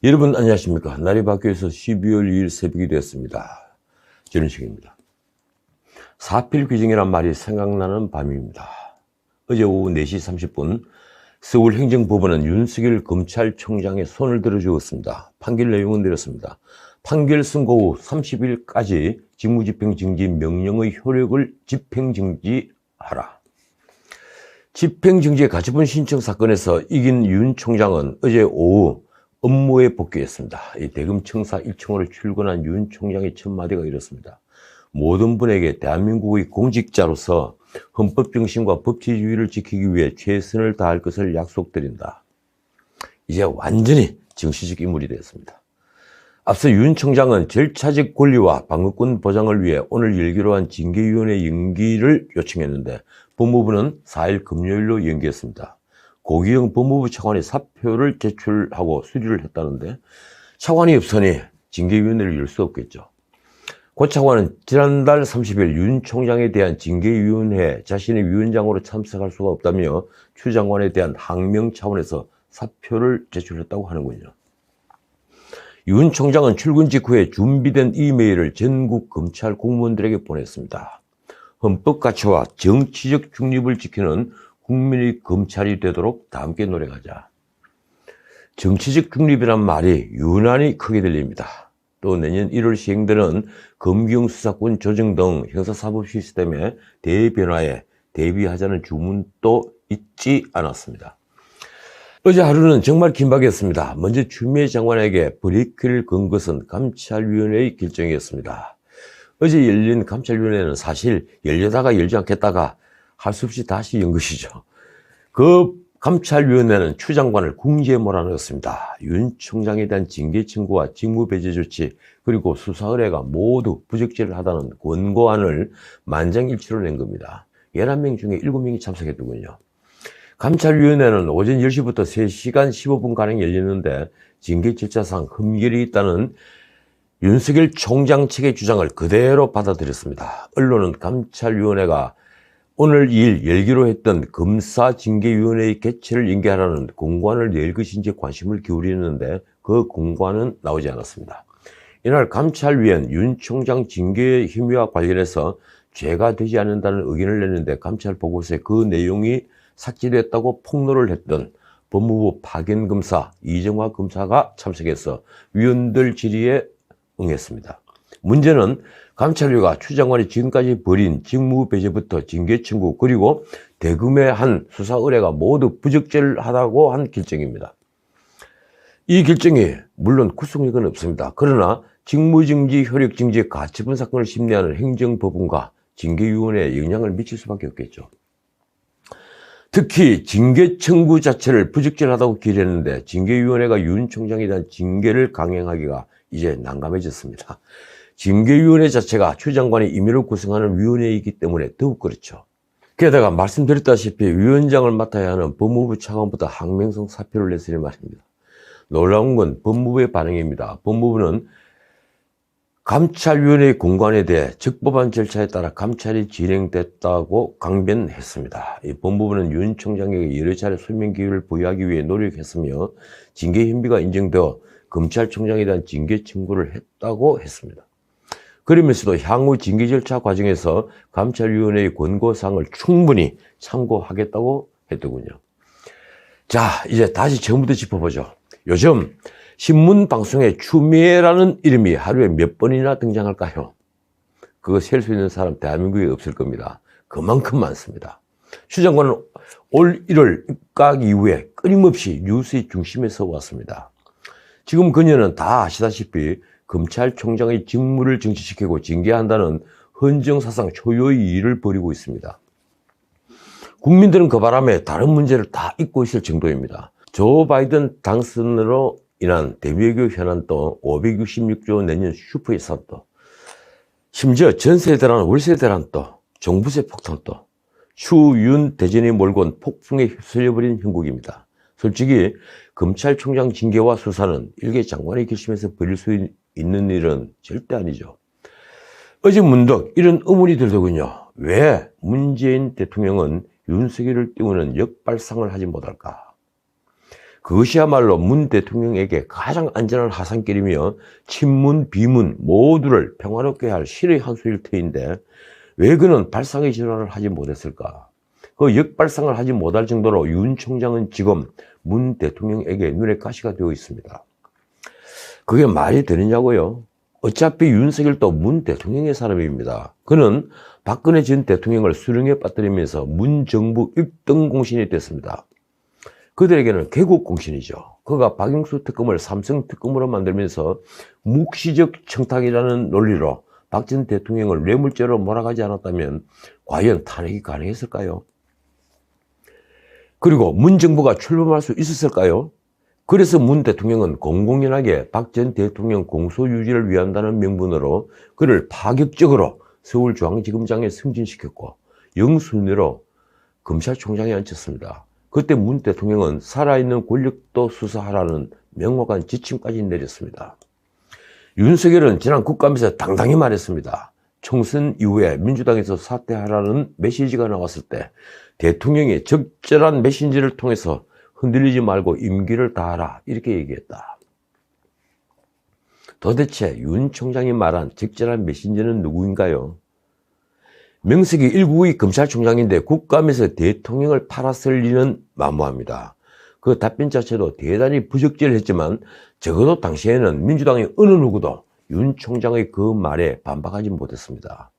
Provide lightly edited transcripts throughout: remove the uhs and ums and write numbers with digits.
여러분 안녕하십니까. 날이 바뀌어서 12월 2일 새벽이 되었습니다. 전은식입니다. 사필 규정이란 말이 생각나는 밤입니다. 어제 오후 4시 30분 서울행정법원은 윤석열 검찰총장의 손을 들어주었습니다. 판결 내용은 이렇습니다. 판결 선고 후 30일까지 직무집행정지 명령의 효력을 집행정지하라. 집행정지의 가처분 신청 사건에서 이긴 윤 총장은 어제 오후 업무에 복귀했습니다. 이 대검청사 1청으로 출근한 윤 총장의 첫 마디가 이렇습니다. 모든 분에게 대한민국의 공직자로서 헌법 정신과 법치주의를 지키기 위해 최선을 다할 것을 약속드린다. 이제 완전히 정치적 인물이 되었습니다. 앞서 윤 총장은 절차적 권리와 방어권 보장을 위해 오늘 열기로 한 징계위원회 연기를 요청했는데 법무부는 4일 금요일로 연기했습니다. 고기영 법무부 차관이 사표를 제출하고 수리를 했다는데 차관이 없으니 징계위원회를 열 수 없겠죠. 고 차관은 지난달 30일 윤 총장에 대한 징계위원회에 자신이 위원장으로 참석할 수가 없다며 추 장관에 대한 항명 차원에서 사표를 제출했다고 하는군요. 윤 총장은 출근 직후에 준비된 이메일을 전국 검찰 공무원들에게 보냈습니다. 헌법 가치와 정치적 중립을 지키는 국민의 검찰이 되도록 다 함께 노력하자. 정치적 중립이란 말이 유난히 크게 들립니다. 또 내년 1월 시행되는 검경 수사권 조정 등 형사사법 시스템의 대변화에 대비하자는 주문도 잊지 않았습니다. 어제 하루는 정말 긴박했습니다. 먼저 추미애 장관에게 브레이크를 건 것은 감찰위원회의 결정이었습니다. 어제 열린 감찰위원회는 사실 열려다가 열지 않겠다가 할 수 없이 다시 연 것이죠. 그 감찰위원회는 추 장관을 궁지에 몰아넣었습니다. 윤 총장에 대한 징계 청구와 직무 배제 조치 그리고 수사 의뢰가 모두 부적절을 하다는 권고안을 만장일치로 낸 겁니다. 11명 중에 7명이 참석했더군요. 감찰위원회는 오전 10시부터 3시간 15분가량 열렸는데 징계 절차상 흠결이 있다는 윤석열 총장 측의 주장을 그대로 받아들였습니다. 언론은 감찰위원회가 오늘 2일 열기로 했던 검사징계위원회의 개최를 연기하라는 공고안을 낼 것인지 관심을 기울이는데 그 공고안은 나오지 않았습니다. 이날 감찰위원 윤 총장 징계의 힘의와 관련해서 죄가 되지 않는다는 의견을 냈는데 감찰 보고서에 그 내용이 삭제됐다고 폭로를 했던 법무부 파견검사 이정화 검사가 참석해서 위원들 질의에 응했습니다. 문제는 감찰위가 추 장관이 지금까지 벌인 직무 배제부터 징계 청구 그리고 대금의 한 수사 의뢰가 모두 부적절하다고 한 결정입니다. 이 결정이 물론 구속력은 없습니다. 그러나 직무정지, 효력정지, 가처분 사건을 심리하는 행정법원과 징계위원회에 영향을 미칠 수밖에 없겠죠. 특히 징계 청구 자체를 부적절하다고 기일했는데 징계위원회가 윤 총장에 대한 징계를 강행하기가 이제 난감해졌습니다. 징계위원회 자체가 추 장관이 임의로 구성하는 위원회이기 때문에 더욱 그렇죠. 게다가 말씀드렸다시피 위원장을 맡아야 하는 법무부 차관보다 항명성 사표를 냈으니 말입니다. 놀라운 건 법무부의 반응입니다. 법무부는 감찰위원회의 공고안에 대해 적법한 절차에 따라 감찰이 진행됐다고 강변했습니다. 이 법무부는 윤 총장에게 여러 차례 소명 기회를 부여하기 위해 노력했으며 징계 혐의가 인정되어 검찰총장에 대한 징계 청구를 했다고 했습니다. 그러면서도 향후 징계 절차 과정에서 감찰위원회의 권고사항을 충분히 참고하겠다고 했더군요. 자, 이제 다시 처음부터 짚어보죠. 요즘 신문 방송에 추미애라는 이름이 하루에 몇 번이나 등장할까요? 그거 셀 수 있는 사람 대한민국에 없을 겁니다. 그만큼 많습니다. 추 장관은 올 1월 입각 이후에 끊임없이 뉴스의 중심에 서 왔습니다. 지금 그녀는 다 아시다시피 검찰총장의 직무를 정치시키고 징계한다는 헌정사상 초유의 일을 벌이고 있습니다. 국민들은 그 바람에 다른 문제를 다 잊고 있을 정도입니다. 조 바이든 당선으로 인한 대외외교 현안도 566조 내년 슈퍼예산도 심지어 전세 대란, 월세 대란도 종부세 폭탄도 추윤 대전이 몰고 온 폭풍에 휩쓸려버린 형국입니다. 솔직히 검찰총장 징계와 수사는 일개 장관의 결심에서 벌일 수 있는 일은 절대 아니죠. 어제 문득 이런 의문이 들더군요. 왜 문재인 대통령은 윤석열을 띄우는 역발상을 하지 못할까? 그것이야말로 문 대통령에게 가장 안전한 하산길이며 친문, 비문 모두를 평화롭게 할 실의 한 수일 터인데 왜 그는 발상의 전환을 하지 못했을까? 그 역발상을 하지 못할 정도로 윤 총장은 지금 문 대통령에게 눈에 가시가 되어 있습니다. 그게 말이 되느냐고요? 어차피 윤석열도 문 대통령의 사람입니다. 그는 박근혜 전 대통령을 수령에 빠뜨리면서 문 정부 입등 공신이 됐습니다. 그들에게는 개국 공신이죠. 그가 박영수 특검을 삼성 특검으로 만들면서 묵시적 청탁이라는 논리로 박 전 대통령을 뇌물죄로 몰아가지 않았다면 과연 탄핵이 가능했을까요? 그리고 문 정부가 출범할 수 있었을까요? 그래서 문 대통령은 공공연하게 박 전 대통령 공소유지를 위한다는 명분으로 그를 파격적으로 서울중앙지검장에 승진시켰고 영순위로 검찰총장에 앉혔습니다. 그때 문 대통령은 살아있는 권력도 수사하라는 명확한 지침까지 내렸습니다. 윤석열은 지난 국감에서 당당히 말했습니다. 총선 이후에 민주당에서 사퇴하라는 메시지가 나왔을 때 대통령이 적절한 메신저를 통해서 흔들리지 말고 임기를 다하라 이렇게 얘기했다. 도대체 윤 총장이 말한 적절한 메신저는 누구인가요? 명색이 1국의 검찰총장인데 국감에서 대통령을 팔았을 리는 만무합니다. 그 답변 자체도 대단히 부적절했지만 적어도 당시에는 민주당의 어느 누구도 윤 총장의 그 말에 반박하지 못했습니다.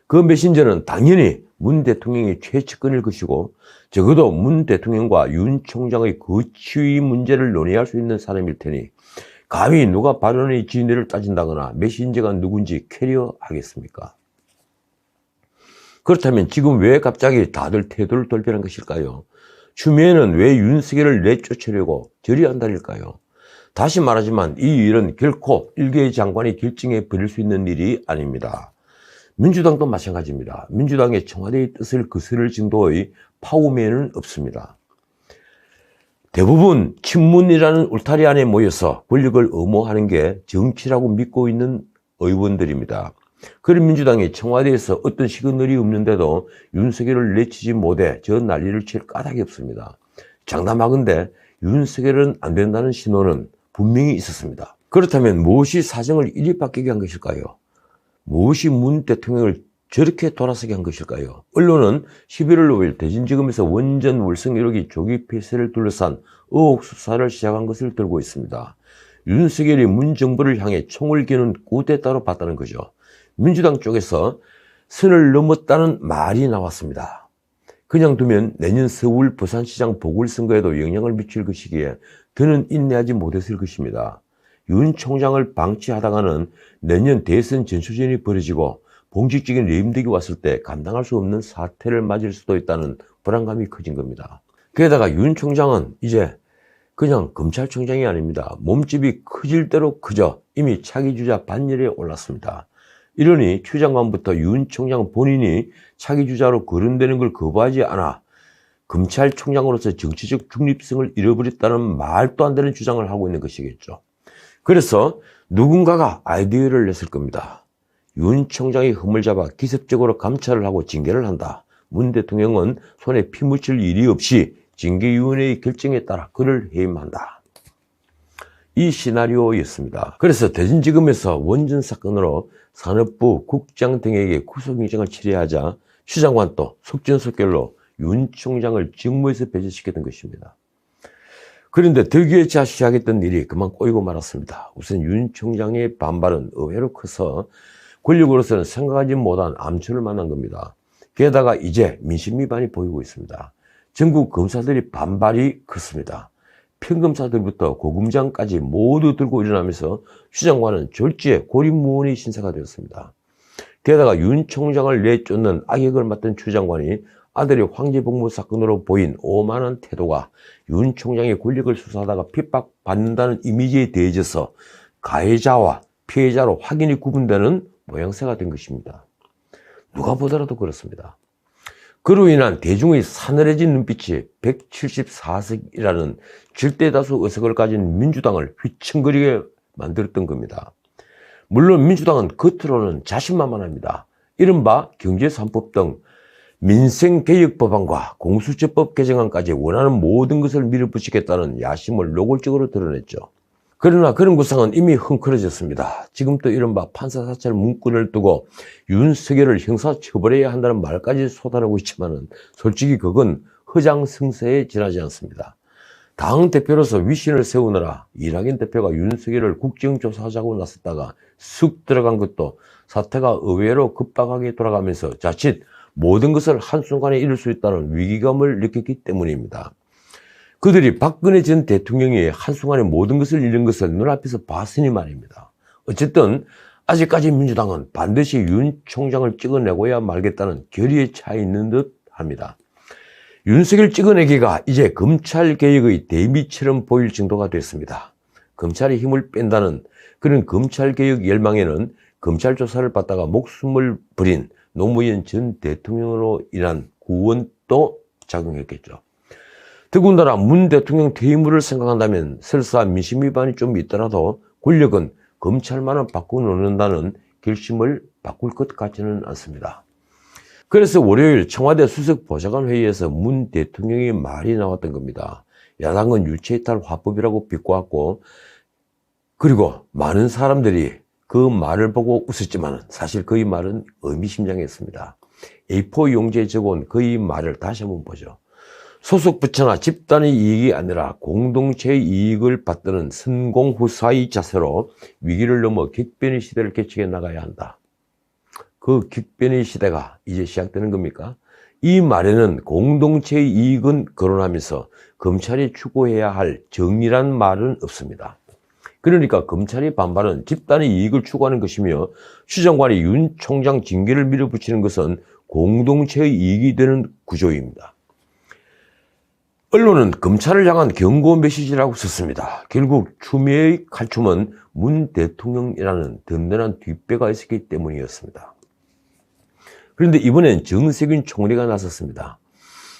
그 메신저는 당연히 문 대통령이 최측근일 것이고 적어도 문 대통령과 윤 총장의 거취의 문제를 논의할 수 있는 사람일 테니 감히 누가 발언의 진위를 따진다거나 메신저가 누군지 캐리어하겠습니까? 그렇다면 지금 왜 갑자기 다들 태도를 돌변한 것일까요? 추미애는 왜 윤석열을 내쫓으려고 결의한다일까요? 다시 말하지만 이 일은 결코 일개의 장관이 결정해 버릴 수 있는 일이 아닙니다. 민주당도 마찬가지입니다. 민주당의 청와대의 뜻을 거스를 정도의 파워맨은 없습니다. 대부분 친문이라는 울타리 안에 모여서 권력을 엄호하는 게 정치라고 믿고 있는 의원들입니다. 그런 민주당이 청와대에서 어떤 시그널이 없는데도 윤석열을 내치지 못해 저 난리를 칠 까닭이 없습니다. 장담하건대 윤석열은 안 된다는 신호는 분명히 있었습니다. 그렇다면 무엇이 사정을 이리 바뀌게 한 것일까요? 무엇이 문 대통령을 저렇게 돌아서게 한 것일까요? 언론은 11월 5일 대전지검에서 원전 월성 1호기 조기 폐쇄를 둘러싼 의혹 수사를 시작한 것을 들고 있습니다. 윤석열이 문 정부를 향해 총을 겨눈 쿠데타로 봤다는 거죠. 민주당 쪽에서 선을 넘었다는 말이 나왔습니다. 그냥 두면 내년 서울 부산시장 보궐선거에도 영향을 미칠 것이기에 더는 인내하지 못했을 것입니다. 윤 총장을 방치하다가는 내년 대선 전초전이 벌어지고 공식적인 레임덕이 왔을 때 감당할 수 없는 사태를 맞을 수도 있다는 불안감이 커진 겁니다. 게다가 윤 총장은 이제 그냥 검찰총장이 아닙니다. 몸집이 커질 대로 커져 이미 차기 주자 반열에 올랐습니다. 이러니 추 장관부터 윤 총장 본인이 차기 주자로 거론되는 걸 거부하지 않아 검찰총장으로서 정치적 중립성을 잃어버렸다는 말도 안 되는 주장을 하고 있는 것이겠죠. 그래서 누군가가 아이디어를 냈을 겁니다. 윤 총장이 흠을 잡아 기습적으로 감찰을 하고 징계를 한다. 문 대통령은 손에 피 묻힐 일이 없이 징계위원회의 결정에 따라 그를 해임한다. 이 시나리오였습니다. 그래서 대전지검에서 원전 사건으로 산업부 국장 등에게 구속영장을 처리하자 추 장관도 속전속결로 윤 총장을 직무에서 배제시켰던 것입니다. 그런데 덕기에 시작했던 일이 그만 꼬이고 말았습니다. 우선 윤 총장의 반발은 의외로 커서 권력으로서는 생각하지 못한 암초를 만난 겁니다. 게다가 이제 민심 위반이 보이고 있습니다. 전국 검사들이 반발이 컸습니다. 평검사들부터 고검장까지 모두 들고 일어나면서 추 장관은 졸지에 고립무원의 신세가 되었습니다. 게다가 윤 총장을 내쫓는 악역을 맡은 추 장관이 아들이 황제복무 사건으로 보인 오만한 태도가 윤 총장의 권력을 수사하다가 핍박받는다는 이미지에 대해져서 가해자와 피해자로 확연히 구분되는 모양새가 된 것입니다. 누가 보더라도 그렇습니다. 그로 인한 대중의 사늘해진 눈빛이 174석이라는 절대다수 의석을 가진 민주당을 휘청거리게 만들었던 겁니다. 물론 민주당은 겉으로는 자신만만합니다. 이른바 경제 3법 등 민생개혁 법안과 공수처법 개정안까지 원하는 모든 것을 밀어붙이겠다는 야심을 노골적으로 드러냈죠. 그러나 그런 구상은 이미 헝클어졌습니다. 지금 또 이른바 판사사찰 문구를 두고 윤석열을 형사처벌해야 한다는 말까지 쏟아내고 있지만은 솔직히 그건 허장성세에 지나지 않습니다. 당대표로서 위신을 세우느라 이낙연 대표가 윤석열을 국정조사하자고 나섰다가 쑥 들어간 것도 사태가 의외로 급박하게 돌아가면서 자칫 모든 것을 한순간에 잃을 수 있다는 위기감을 느꼈기 때문입니다. 그들이 박근혜 전 대통령이 한순간에 모든 것을 잃은 것을 눈앞에서 봤으니 말입니다. 어쨌든 아직까지 민주당은 반드시 윤 총장을 찍어내고야 말겠다는 결의에 차 있는 듯 합니다. 윤석열 찍어내기가 이제 검찰개혁의 대미처럼 보일 정도가 됐습니다. 검찰이 힘을 뺀다는 그런 검찰개혁 열망에는 검찰 조사를 받다가 목숨을 버린 노무현 전 대통령으로 인한 구원도 작용했겠죠. 더군다나 문 대통령 퇴임을 생각한다면 설사 민심 위반이 좀 있더라도 권력은 검찰만은 바꿔놓는다는 결심을 바꿀 것 같지는 않습니다. 그래서 월요일 청와대 수석보좌관 회의에서 문 대통령의 말이 나왔던 겁니다. 야당은 유체이탈 화법이라고 비꼬았고, 그리고 많은 사람들이 그 말을 보고 웃었지만 사실 그의 말은 의미심장했습니다. A4 용지에 적어온 그의 말을 다시 한번 보죠. 소속 부처나 집단의 이익이 아니라 공동체의 이익을 받드는 선공후사의 자세로 위기를 넘어 객변의 시대를 개척해 나가야 한다. 그 객변의 시대가 이제 시작되는 겁니까? 이 말에는 공동체의 이익은 거론하면서 검찰이 추구해야 할 정의란 말은 없습니다. 그러니까 검찰의 반발은 집단의 이익을 추구하는 것이며 추 장관이 윤 총장 징계를 밀어붙이는 것은 공동체의 이익이 되는 구조입니다. 언론은 검찰을 향한 경고 메시지라고 썼습니다. 결국 추미애의 칼춤은 문 대통령이라는 든든한 뒷배가 있었기 때문이었습니다. 그런데 이번엔 정세균 총리가 나섰습니다.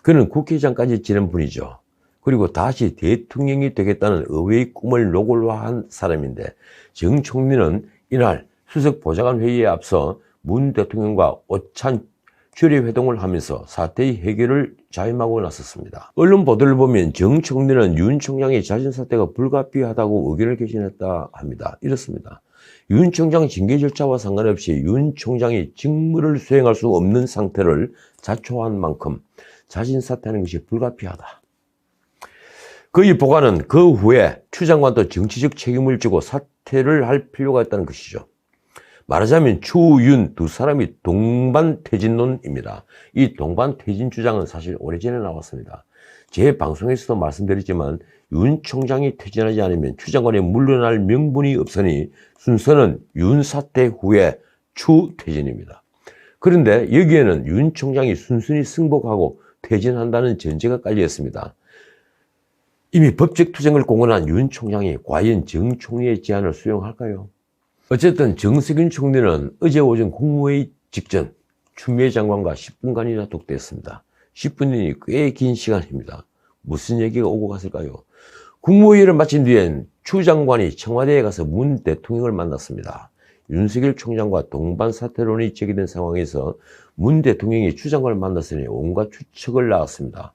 그는 국회의장까지 지낸 분이죠. 그리고 다시 대통령이 되겠다는 의회의 꿈을 노골화한 사람인데 정 총리는 이날 수석보좌관 회의에 앞서 문 대통령과 오찬 주례회동을 하면서 사태의 해결을 자임하고 나섰습니다. 언론 보도를 보면 정 총리는 윤 총장의 자진 사퇴가 불가피하다고 의견을 개진했다 합니다. 이렇습니다. 윤 총장 징계 절차와 상관없이 윤 총장이 직무를 수행할 수 없는 상태를 자초한 만큼 자진 사퇴하는 것이 불가피하다. 그의 보관은 그 후에 추 장관도 정치적 책임을 지고 사퇴를 할 필요가 있다는 것이죠. 말하자면 추, 윤 두 사람이 동반퇴진론입니다. 이 동반퇴진 주장은 사실 오래전에 나왔습니다. 제 방송에서도 말씀드렸지만 윤 총장이 퇴진하지 않으면 추 장관이 물러날 명분이 없으니 순서는 윤 사퇴 후에 추 퇴진입니다. 그런데 여기에는 윤 총장이 순순히 승복하고 퇴진한다는 전제가 깔려 있습니다. 이미 법적 투쟁을 공언한 윤 총장이 과연 정 총리의 제안을 수용할까요? 어쨌든 정세균 총리는 어제 오전 국무회의 직전 추미애 장관과 10분간이나 독대했습니다. 10분이니 꽤 긴 시간입니다. 무슨 얘기가 오고 갔을까요? 국무회의를 마친 뒤엔 추 장관이 청와대에 가서 문 대통령을 만났습니다. 윤석열 총장과 동반 사퇴론이 제기된 상황에서 문 대통령이 추 장관을 만났으니 온갖 추측을 낳았습니다.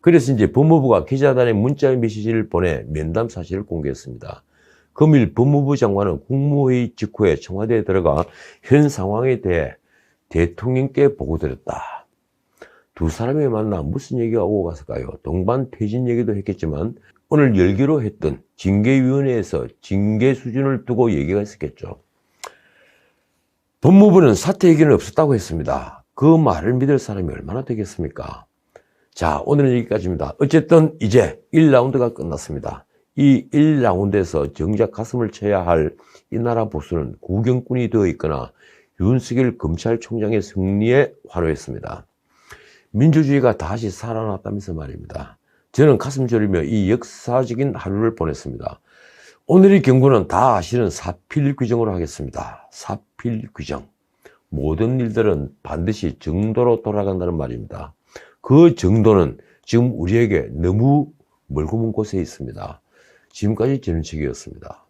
그래서 이제 법무부가 기자단에 문자 메시지를 보내 면담 사실을 공개했습니다. 금일 법무부 장관은 국무회의 직후에 청와대에 들어가 현 상황에 대해 대통령께 보고드렸다. 두 사람이 만나 무슨 얘기가 오고 갔을까요? 동반 퇴진 얘기도 했겠지만 오늘 열기로 했던 징계위원회에서 징계 수준을 두고 얘기가 있었겠죠. 법무부는 사퇴 얘기는 없었다고 했습니다. 그 말을 믿을 사람이 얼마나 되겠습니까? 자, 오늘은 여기까지입니다. 어쨌든 이제 1라운드가 끝났습니다. 이 1라운드에서 정작 가슴을 쳐야 할 이 나라 보수는 구경꾼이 되어 있거나 윤석열 검찰총장의 승리에 환호했습니다. 민주주의가 다시 살아났다면서 말입니다. 저는 가슴 저리며 이 역사적인 하루를 보냈습니다. 오늘의 경고는 다 아시는 사필 규정으로 하겠습니다. 사필 규정. 모든 일들은 반드시 정도로 돌아간다는 말입니다. 그 정도는 지금 우리에게 너무 멀고 먼 곳에 있습니다. 지금까지 전은책이었습니다.